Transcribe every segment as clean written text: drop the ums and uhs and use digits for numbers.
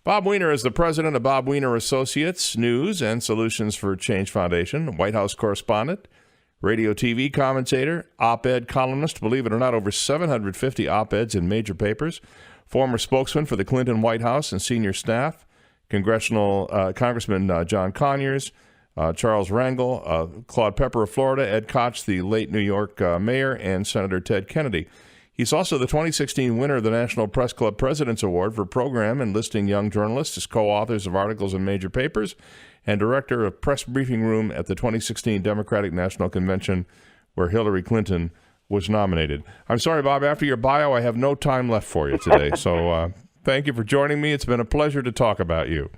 Bob Weiner is the president of Bob Weiner Associates News and Solutions for Change Foundation, White House correspondent, radio TV commentator, op-ed columnist, believe it or not, over 750 op-eds in major papers, former spokesman for the Clinton White House and senior staff, Congressman John Conyers, Charles Rangel, Claude Pepper of Florida, Ed Koch, the late New York mayor, and Senator Ted Kennedy. He's also the 2016 winner of the National Press Club President's Award for program enlisting young journalists as co-authors of articles in major papers, and director of Press Briefing Room at the 2016 Democratic National Convention, where Hillary Clinton was nominated. I'm sorry, Bob, after your bio, I have no time left for you today. So thank you for joining me. It's been a pleasure to talk about you.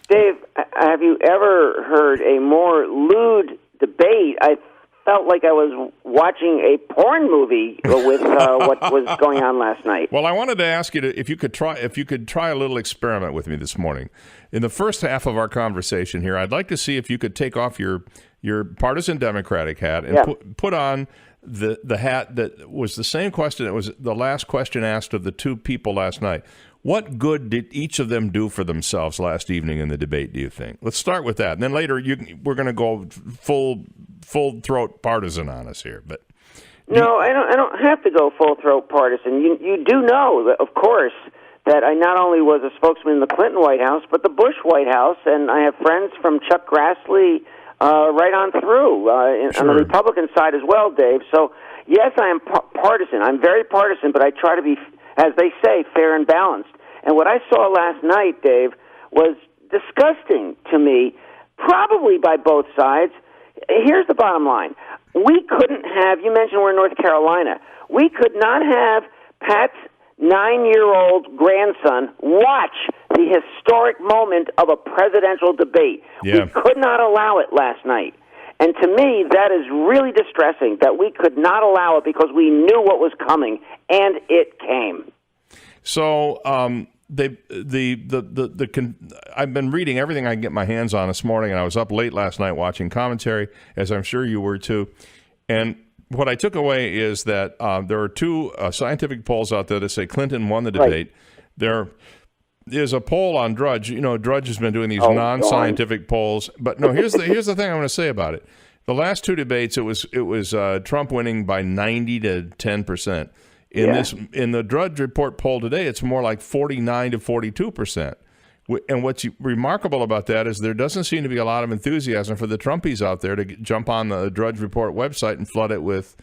Dave, have you ever heard a more lewd debate? I felt like I was watching a porn movie with what was going on last night. Well, I wanted to ask you if you could try a little experiment with me this morning. In the first half of our conversation here, I'd like to see if you could take off your partisan Democratic hat and put on the hat that was the same question that was the last question asked of the two people last night. What good did each of them do for themselves last evening in the debate, do you think? Let's start with that. And then later we're going to go full throat partisan on us here. But no, I don't have to go full throat partisan. You do know that, of course, that I not only was a spokesman in the Clinton White House, but the Bush White House, and I have friends from Chuck Grassley right on through on the Republican side as well, Dave. So yes, I am partisan. I'm very partisan, but I try to be, as they say, fair and balanced. And what I saw last night, Dave, was disgusting to me, probably by both sides. Here's the bottom line. We couldn't have, you mentioned we're in North Carolina, we could not have Pat's 9-year-old grandson watch the historic moment of a presidential debate. Yeah. We could not allow it last night. And to me, that is really distressing that we could not allow it because we knew what was coming, and it came. So I've been reading everything I can get my hands on this morning, and I was up late last night watching commentary, as I'm sure you were too. And what I took away is that there are two scientific polls out there that say Clinton won the debate. Right. There is a poll on Drudge. You know, Drudge has been doing these non-scientific polls. But no, here's the thing I want to say about it. The last two debates, it was Trump winning by 90 to 10%. In the Drudge Report poll today, it's more like 49 to 42%. And what's remarkable about that is there doesn't seem to be a lot of enthusiasm for the Trumpies out there to jump on the Drudge Report website and flood it with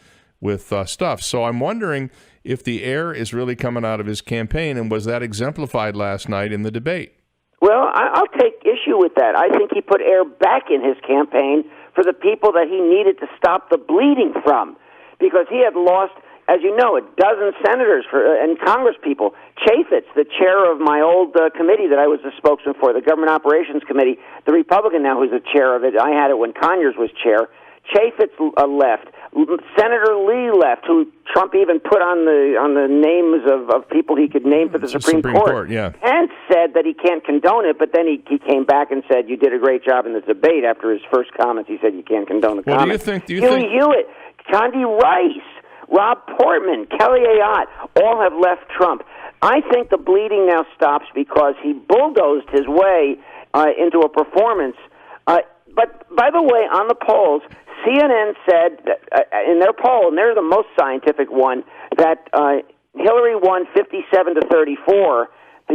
stuff. So I'm wondering if the air is really coming out of his campaign, and was that exemplified last night in the debate? Well, I'll take issue with that. I think he put air back in his campaign for the people that he needed to stop the bleeding from, because he had lost, as you know, a dozen senators and congresspeople. Chaffetz, the chair of my old committee that I was the spokesman for, the Government Operations Committee, the Republican now who's the chair of it. I had it when Conyers was chair. Chaffetz left. Senator Lee left, who Trump even put on the names of people he could name for the Supreme Court. Yeah. Pence said that he can't condone it, but then he came back and said, you did a great job in the debate. After his first comments, he said you can't condone the comments. Do you think Huey Hewitt, Condi Rice, Rob Portman, Kelly Ayotte, all have left Trump. I think the bleeding now stops because he bulldozed his way into a performance. But by the way, on the polls, CNN said that, in their poll, and they're the most scientific one, that Hillary won 57 to 34. The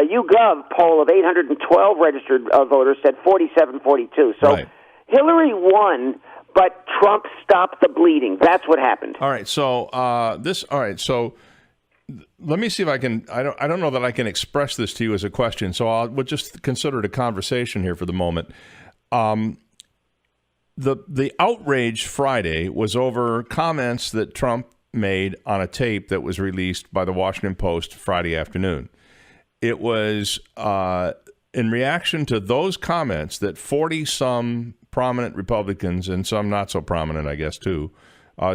YouGov poll of 812 registered voters said 47-42. So right. Hillary won, but Trump stopped the bleeding. That's what happened. All right. So So let me see if I can. I don't know that I can express this to you as a question. So we'll just consider it a conversation here for the moment. The outrage Friday was over comments that Trump made on a tape that was released by the Washington Post Friday afternoon. It was in reaction to those comments that 40-some prominent Republicans, and some not so prominent, I guess, too,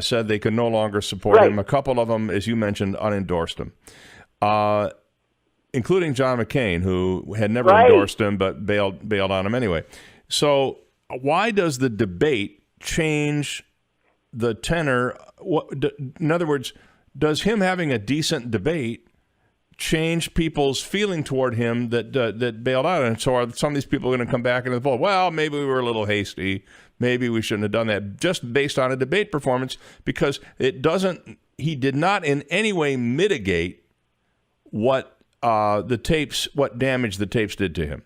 said they could no longer support him. A couple of them, as you mentioned, unendorsed him, including John McCain, who had never endorsed him but bailed on him anyway. So why does the debate change the tenor? In other words, does him having a decent debate change people's feeling toward him that bailed out? And so are some of these people going to come back into the fold? Well, maybe we were a little hasty. Maybe we shouldn't have done that just based on a debate performance, because he did not in any way mitigate what damage the tapes did to him.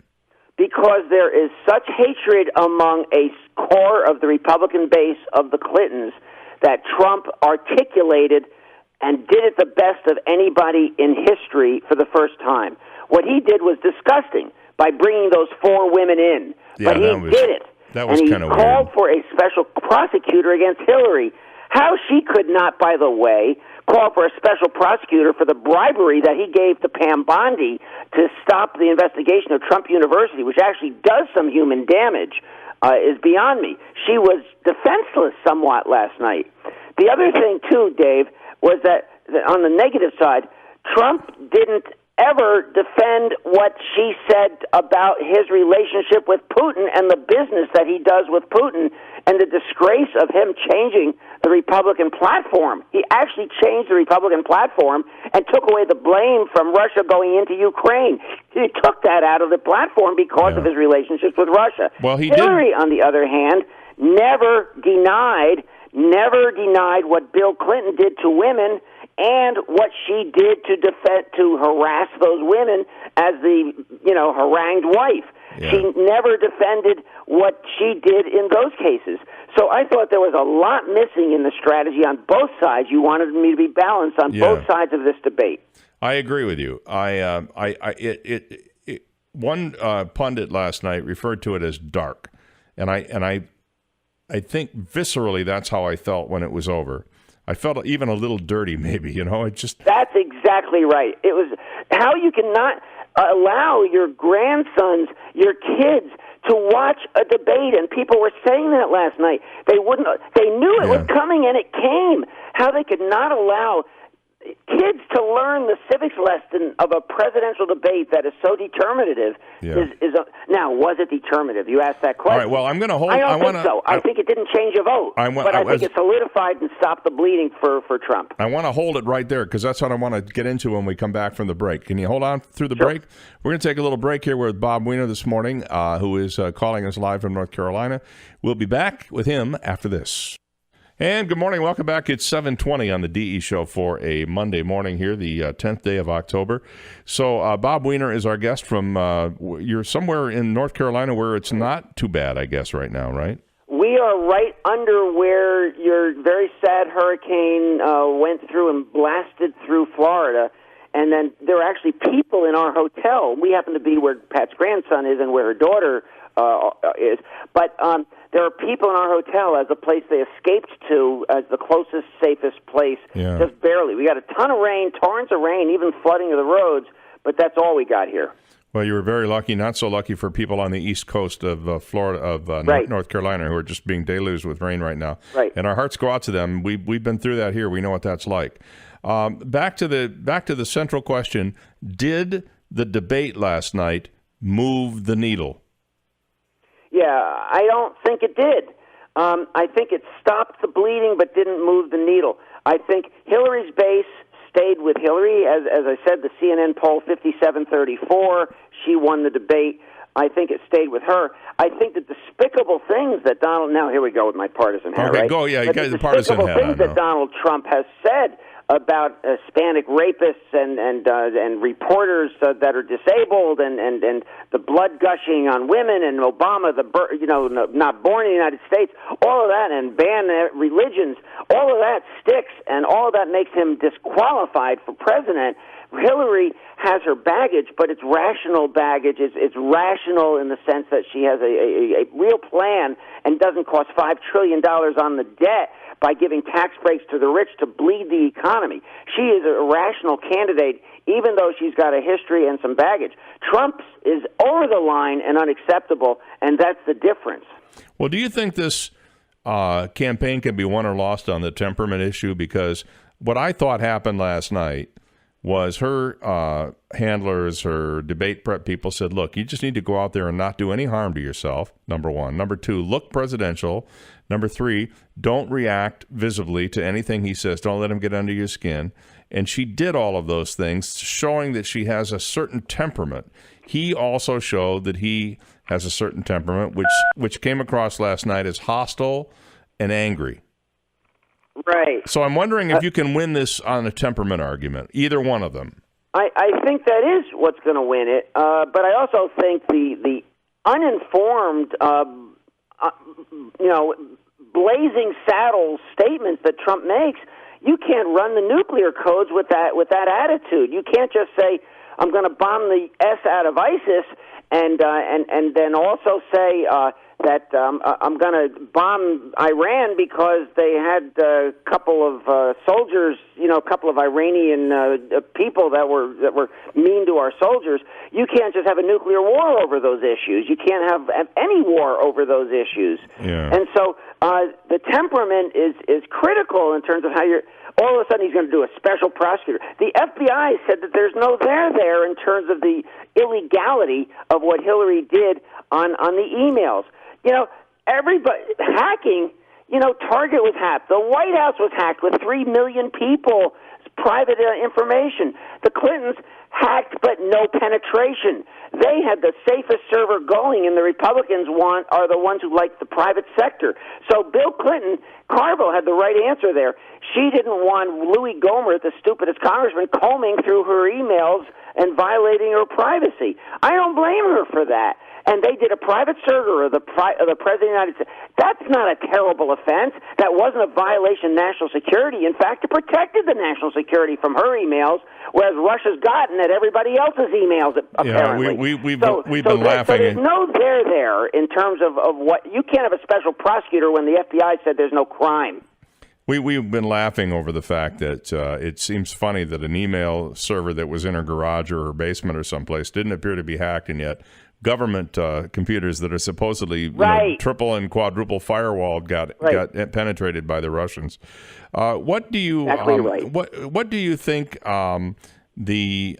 Because there is such hatred among a core of the Republican base of the Clintons that Trump articulated and did it the best of anybody in history for the first time. What he did was disgusting by bringing those 4 women in. Yeah, but he did it. That was kind of weird. And he called for a special prosecutor against Hillary. How she could not, by the way, call for a special prosecutor for the bribery that he gave to Pam Bondi to stop the investigation of Trump University, which actually does some human damage, is beyond me. She was defenseless somewhat last night. The other thing, too, Dave, was that on the negative side, Trump didn't ever defend what she said about his relationship with Putin and the business that he does with Putin and the disgrace of him changing the Republican platform. He actually changed the Republican platform and took away the blame from Russia going into Ukraine. He took that out of the platform because of his relationships with Russia. Well, Hillary, on the other hand, never denied what Bill Clinton did to women and what she did to harass those women as the harangued wife. Yeah. She never defended what she did in those cases. So I thought there was a lot missing in the strategy on both sides. You wanted me to be balanced on both sides of this debate. I agree with you. One pundit last night referred to it as dark, and I think viscerally that's how I felt when it was over. I felt even a little dirty, maybe, That's exactly right. It was how you cannot allow your grandsons, your kids, to watch a debate, and people were saying that last night. They knew it was coming, and it came. How they could not allow kids to learn the civics lesson of a presidential debate that is so determinative. Now, was it determinative? You asked that question. All right, well, I'm going to hold... I don't think so. I think it didn't change a vote, but I think it solidified and stopped the bleeding for Trump. I want to hold it right there, because that's what I want to get into when we come back from the break. Can you hold on through the break? We're going to take a little break here with Bob Weiner this morning, who is calling us live from North Carolina. We'll be back with him after this. And good morning. Welcome back. It's 7:20 on the DE Show for a Monday morning here, the 10th day of October. So Bob Weiner is our guest from, you're somewhere in North Carolina where it's not too bad, I guess, right now, right? We are right under where your very sad hurricane went through and blasted through Florida. And then there are actually people in our hotel. We happen to be where Pat's grandson is and where her daughter is. But there are people in our hotel as a place they escaped to as the closest, safest place, just barely. We got a ton of rain, torrents of rain, even flooding of the roads, but that's all we got here. Well, you were very lucky, not so lucky for people on the east coast of Florida, of North Carolina, who are just being deluged with rain right now. Right. And our hearts go out to them. We've been through that here. We know what that's like. Back to the central question: did the debate last night move the needle? Yeah, I don't think it did. I think it stopped the bleeding but didn't move the needle. I think Hillary's base stayed with Hillary. As I said, the CNN poll, 57-34, she won the debate. I think it stayed with her. I think the despicable things that Donald... Now, here we go with my partisan hat, okay, right? Go, yeah, you got the partisan hat. The despicable things that Donald Trump has said about Hispanic rapists and reporters that are disabled and the blood gushing on women and Obama, not born in the United States, all of that, and ban religions, all of that sticks, and all of that makes him disqualified for president. Hillary has her baggage, but it's rational baggage. It's rational in the sense that she has a real plan and doesn't cost $5 trillion on the debt by giving tax breaks to the rich to bleed the economy. She is a rational candidate, even though she's got a history and some baggage. Trump's is over the line and unacceptable, and that's the difference. Well, do you think this campaign can be won or lost on the temperament issue? Because what I thought happened last night was her handlers, her debate prep people said, look, you just need to go out there and not do any harm to yourself, number one. Number two, look presidential. Number three, don't react visibly to anything he says. Don't let him get under your skin. And she did all of those things, showing that she has a certain temperament. He also showed that he has a certain temperament, which came across last night as hostile and angry. Right. So I'm wondering if you can win this on a temperament argument, either one of them. I think that is what's going to win it, but I also think the uninformed, blazing saddles statements that Trump makes, you can't run the nuclear codes with that attitude. You can't just say, I'm going to bomb the S out of ISIS and then also say that I'm going to bomb Iran because they had a couple of soldiers, a couple of Iranian people that were mean to our soldiers. You can't just have a nuclear war over those issues. You can't have any war over those issues. Yeah. And so the temperament is critical in terms of how you're. All of a sudden, he's going to do a special prosecutor. The FBI said that there's no there in terms of the illegality of what Hillary did on the emails. Everybody hacking. Target was hacked. The White House was hacked with 3 million people's private information. The Clintons hacked, but no penetration. They had the safest server going, and the Republicans are the ones who like the private sector. So Bill Clinton, Carville had the right answer there. She didn't want Louis Gohmert, the stupidest congressman, combing through her emails and violating her privacy. I don't blame her for that. And they did a private server of the President of the United States. That's not a terrible offense. That wasn't a violation of national security. In fact, it protected the national security from her emails, whereas Russia's gotten at everybody else's emails, apparently. Yeah, we've been laughing. So there's no there in terms of what... You can't have a special prosecutor when the FBI said there's no crime. We've been laughing over the fact that it seems funny that an email server that was in her garage or her basement or someplace didn't appear to be hacked, and yet government computers that are supposedly triple and quadruple firewalled got penetrated by the Russians. What do you what do you think the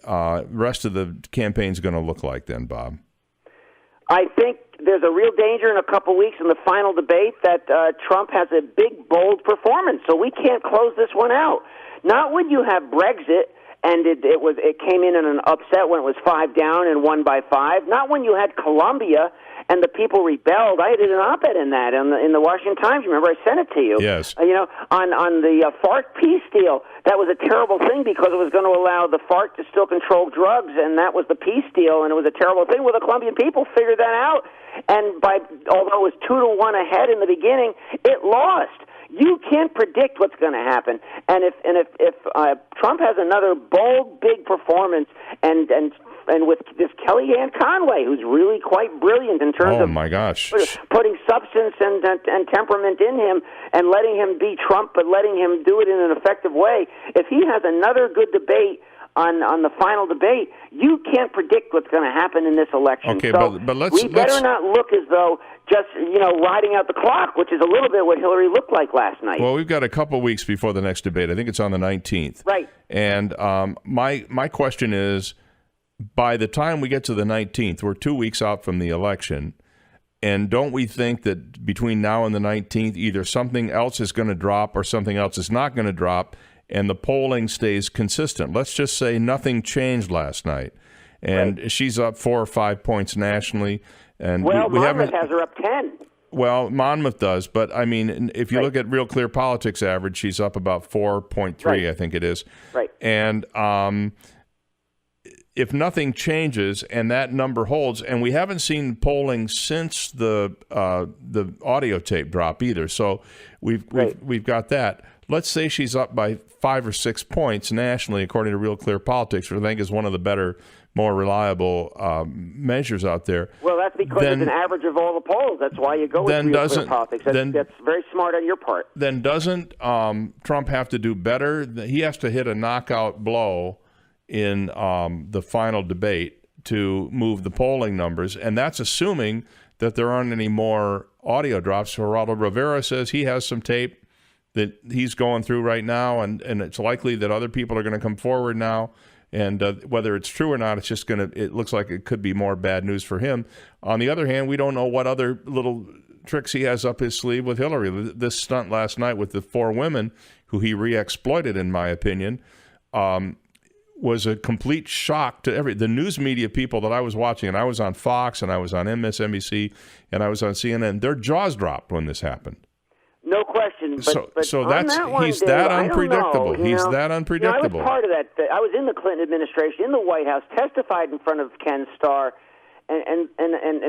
rest of the campaign is going to look like then, Bob? I think there's a real danger in a couple weeks in the final debate that Trump has a big, bold performance. So we can't close this one out. Not when you have Brexit and it came in an upset when it was 5 down and won by 5. Not when you had Colombia and the people rebelled. I did an op-ed in that in the Washington Times. Remember, I sent it to you. Yes. On the FARC peace deal, that was a terrible thing because it was going to allow the FARC to still control drugs, and that was the peace deal, and it was a terrible thing. Well, the Colombian people figured that out, and although it was 2-1 ahead in the beginning, it lost. You can't predict what's going to happen, and if Trump has another bold, big performance, and with this Kellyanne Conway, who's really quite brilliant in terms of putting substance and temperament in him and letting him be Trump, but letting him do it in an effective way. If he has another good debate on the final debate, you can't predict what's going to happen in this election. Okay, so but we better not look as though just riding out the clock, which is a little bit what Hillary looked like last night. Well, we've got a couple weeks before the next debate. I think it's on the 19th. Right. And my question is, by the time we get to the 19th, we're 2 weeks out from the election, and don't we think that between now and the 19th, either something else is going to drop or something else is not going to drop, and the polling stays consistent? Let's just say nothing changed last night, and she's up 4 or 5 points nationally. And Monmouth has her up 10. Well, Monmouth does, but I mean, if you look at Real Clear Politics average, she's up about 4.3, I think it is. Right. And if nothing changes and that number holds, and we haven't seen polling since the audio tape drop either, so we've got that. Let's say she's up by 5 or 6 points nationally, according to Real Clear Politics, which I think is one of the better, more reliable measures out there. Well, that's because it's an average of all the polls. That's why you go with Real Clear Politics. That's very smart on your part. Then doesn't Trump have to do better? He has to hit a knockout blow in the final debate to move the polling numbers, and that's assuming that there aren't any more audio drops. Geraldo Rivera says he has some tape that he's going through right now, and it's likely that other people are going to come forward now. And whether it's true or not, it's just it looks like it could be more bad news for him. On the other hand, we don't know what other little tricks he has up his sleeve with Hillary. This stunt last night with the 4 women who he re-exploited, in my opinion, was a complete shock to the news media people that I was watching. And I was on Fox, and I was on MSNBC, and I was on CNN. Their jaws dropped when this happened. No question. But so on that's that one, he's Dave, that I don't unpredictable. know, He's that unpredictable. I was part of that. I was in the Clinton administration, in the White House, testified in front of Ken Starr, and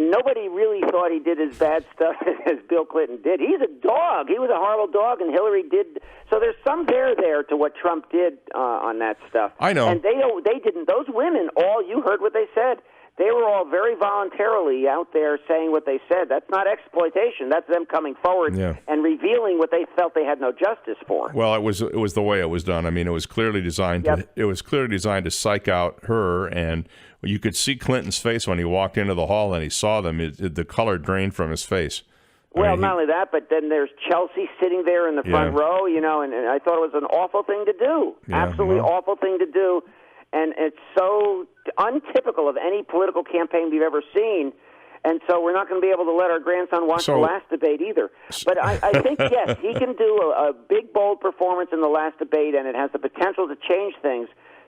nobody really thought he did as bad stuff as Bill Clinton did. He's a dog. He was a horrible dog, and Hillary did. So there's some there to what Trump did on that stuff. I know. And they didn't. Those women, you heard what they said. They were all very voluntarily out there saying what they said. That's not exploitation. That's them coming forward and revealing what they felt they had no justice for. Well, it was the way it was done. I mean, it was clearly designed to psych out her, and you could see Clinton's face when he walked into the hall and he saw them. The color drained from his face. Well, not only that, but then there's Chelsea sitting there in the front row, and I thought it was an awful thing to do. Absolutely awful thing to do. And it's so untypical of any political campaign we've ever seen. And so we're not going to be able to let our grandson watch the last debate either. But I think, yes, he can do a big, bold performance in the last debate, and it has the potential to change things.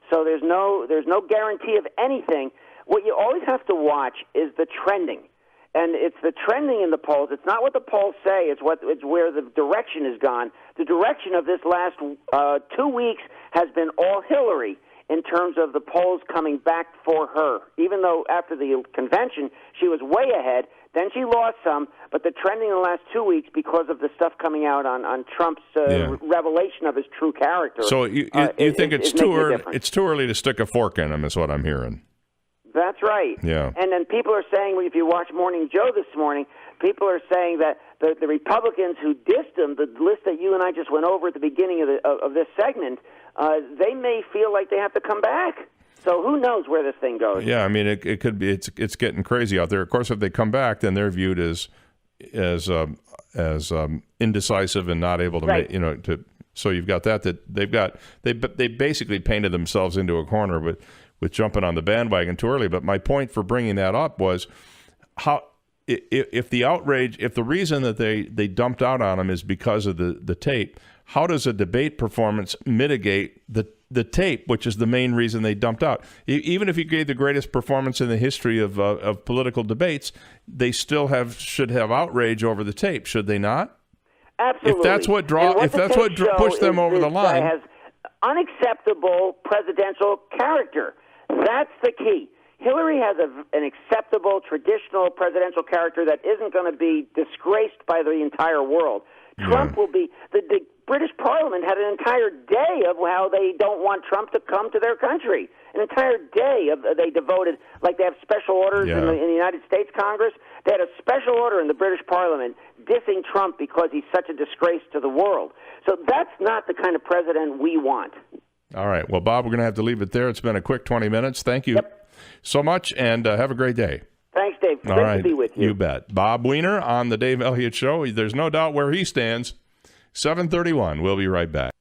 So there's no guarantee of anything. What you always have to watch is the trending. And it's the trending in the polls. It's not what the polls say. It's where the direction has gone. The direction of this last 2 weeks has been all Hillary, in terms of the polls coming back for her. Even though after the convention she was way ahead, then she lost some, but the trending in the last 2 weeks because of the stuff coming out on Trump's revelation of his true character. So you think it's too early? It's too early to stick a fork in him, is what I'm hearing. That's right. Yeah. And then people are saying, if you watch Morning Joe this morning, people are saying that the Republicans who dissed him, the list that you and I just went over at the beginning of this segment, they may feel like they have to come back. So who knows where this thing goes? Yeah, I mean, it could be. It's getting crazy out there. Of course, if they come back, then they're viewed as indecisive and not able to make, to. So you've got that they basically painted themselves into a corner with jumping on the bandwagon too early. But my point for bringing that up was how. If the outrage, if the reason that they dumped out on him is because of the tape, how does a debate performance mitigate the tape, which is the main reason they dumped out? Even if you gave the greatest performance in the history of political debates, they still should have outrage over the tape, should they not? Absolutely. If that's what pushed them over the line, has unacceptable presidential character. That's the key. Hillary has an acceptable, traditional presidential character that isn't going to be disgraced by the entire world. Trump will be. The British Parliament had an entire day of how they don't want Trump to come to their country. An entire day they devoted, like they have special orders in the United States Congress. They had a special order in the British Parliament dissing Trump because he's such a disgrace to the world. So that's not the kind of president we want. All right. Well, Bob, we're going to have to leave it there. It's been a quick 20 minutes. Thank you so much, and have a great day. Thanks, Dave. Great to be with you. You bet. Bob Weiner on the Dave Elliott Show. There's no doubt where he stands. 7:31. We'll be right back.